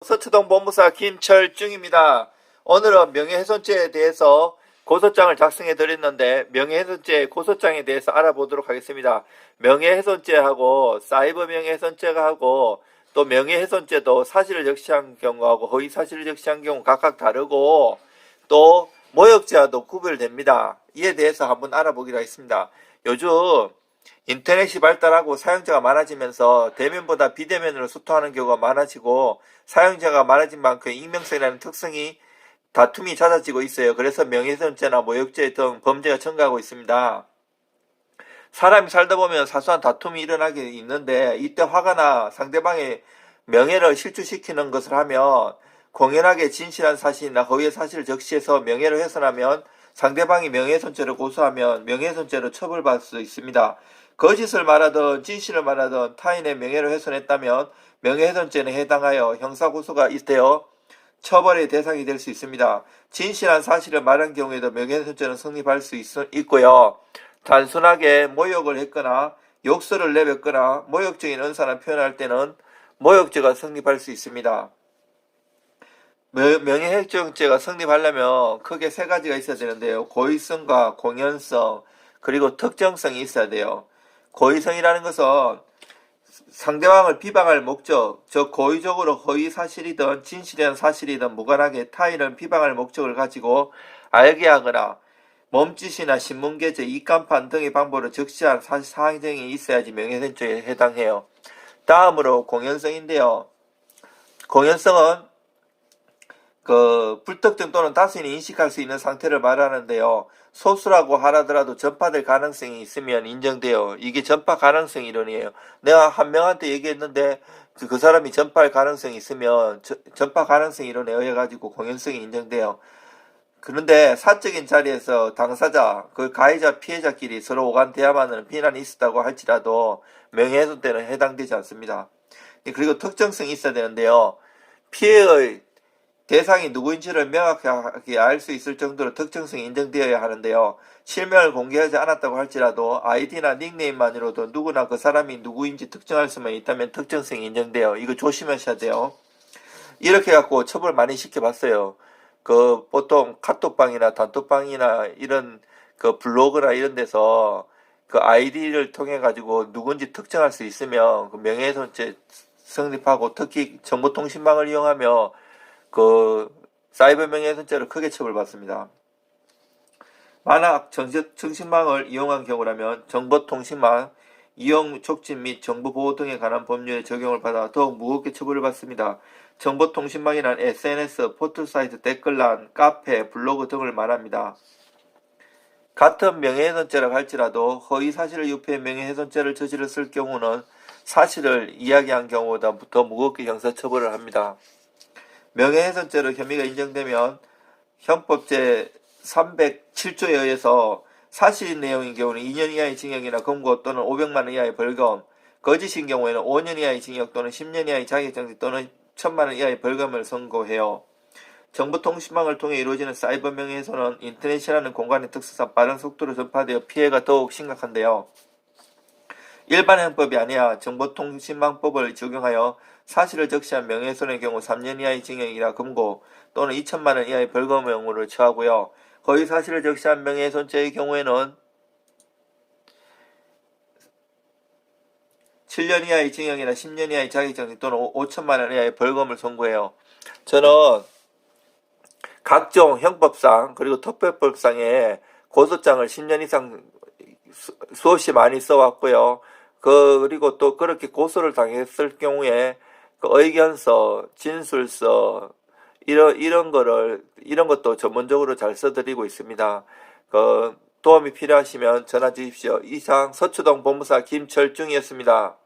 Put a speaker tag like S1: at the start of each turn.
S1: 서초동 본부사 김철중입니다. 오늘은 명예훼손죄에 대해서 고소장을 작성해 드렸는데 명예훼손죄 고소장에 대해서 알아보도록 하겠습니다. 명예훼손죄하고 사이버 명예훼손죄가 하고 또 명예훼손죄도 사실을 적시한 경우하고 허위 사실을 적시한 경우 각각 다르고 또 모욕죄와도 구별됩니다. 이에 대해서 한번 알아보기로 하겠습니다. 요즘 인터넷이 발달하고 사용자가 많아지면서 대면보다 비대면으로 소통하는 경우가 많아지고 사용자가 많아진 만큼 익명성이라는 특성이 다툼이 잦아지고 있어요. 그래서 명예훼손죄나 모욕죄 등 범죄가 증가하고 있습니다. 사람이 살다 보면 사소한 다툼이 일어나게 있는데 이때 화가 나 상대방의 명예를 실추시키는 것을 하면 공연하게 진실한 사실이나 허위의 사실을 적시해서 명예를 훼손하면 상대방이 명예훼손죄를 고소하면 명예훼손죄로 처벌받을 수 있습니다. 거짓을 말하든 진실을 말하든 타인의 명예를 훼손했다면 명예훼손죄에 해당하여 형사고소가 되어 처벌의 대상이 될 수 있습니다. 진실한 사실을 말한 경우에도 명예훼손죄는 성립할 수 있고요. 단순하게 모욕을 했거나 욕설을 내뱉거나 모욕적인 언사나 표현할 때는 모욕죄가 성립할 수 있습니다. 명예훼손죄가 성립하려면 크게 세 가지가 있어야 되는데요. 고의성과 공연성 그리고 특정성이 있어야 돼요. 고의성이라는 것은 상대방을 비방할 목적, 즉 고의적으로 허위 사실이든 진실한 사실이든 무관하게 타인을 비방할 목적을 가지고 알게 하거나 몸짓이나 신문게재, 입간판 등의 방법으로 적시한 사항 등이 있어야지 명예훼손죄에 해당해요. 다음으로 공연성인데요. 공연성은 불특정 또는 다수인이 인식할 수 있는 상태를 말하는데요. 소수라고 하더라도 전파될 가능성이 있으면 인정돼요. 이게 전파 가능성 이론이에요. 내가 한 명한테 얘기했는데 그 사람이 전파할 가능성이 있으면 전파 가능성 이론에 의해 가지고 공연성이 인정돼요. 그런데 사적인 자리에서 당사자, 그 가해자, 피해자끼리 서로 오간 대화만은 비난이 있었다고 할지라도 명예훼손 때는 해당되지 않습니다. 그리고 특정성이 있어야 되는데요. 피해의 대상이 누구인지를 명확하게 알 수 있을 정도로 특정성이 인정되어야 하는데요. 실명을 공개하지 않았다고 할지라도 아이디나 닉네임만으로도 누구나 그 사람이 누구인지 특정할 수만 있다면 특정성이 인정돼요. 이거 조심하셔야 돼요. 이렇게 갖고 처벌 많이 시켜봤어요. 보통 카톡방이나 단톡방이나 이런 블로그나 이런 데서 아이디를 통해 가지고 누군지 특정할 수 있으면 명예훼손죄 성립하고 특히 정보통신망을 이용하며 사이버 명예훼손죄로 크게 처벌받습니다. 만약 정신망을 이용한 경우라면 정보통신망 이용 촉진 및 정보보호 등에 관한 법률의 적용을 받아 더욱 무겁게 처벌을 받습니다. 정보통신망이란 SNS, 포털사이트, 댓글란, 카페, 블로그 등을 말합니다. 같은 명예훼손죄라고 할지라도 허위 사실을 유포해 명예훼손죄를 저질렀을 경우는 사실을 이야기한 경우보다 더 무겁게 형사처벌을 합니다. 명예훼손죄로 혐의가 인정되면 형법 제307조에 의해서 사실인 내용인 경우는 2년 이하의 징역이나 금고 또는 500만 원 이하의 벌금, 거짓인 경우에는 5년 이하의 징역 또는 10년 이하의 자격정지 또는 1000만 원 이하의 벌금을 선고해요. 정보통신망을 통해 이루어지는 사이버 명예훼손은 인터넷이라는 공간의 특성상 빠른 속도로 전파되어 피해가 더욱 심각한데요. 일반 형법이 아니야 정보통신망법을 적용하여 사실을 적시한 명예훼손의 경우 3년 이하의 징역이나 금고 또는 2천만 원 이하의 벌금형으로 처하고요. 허위 사실을 적시한 명예훼손죄의 경우에는 7년 이하의 징역이나 10년 이하의 자격정지 또는 5천만 원 이하의 벌금을 선고해요. 저는 각종 형법상 그리고 특별법상에 고소장을 10년 이상 수없이 많이 써왔고요. 그리고 또 그렇게 고소를 당했을 경우에 의견서, 진술서 이런 것도 전문적으로 잘 써드리고 있습니다. 도움이 필요하시면 전화 주십시오. 이상 서초동 본부사 김철중이었습니다.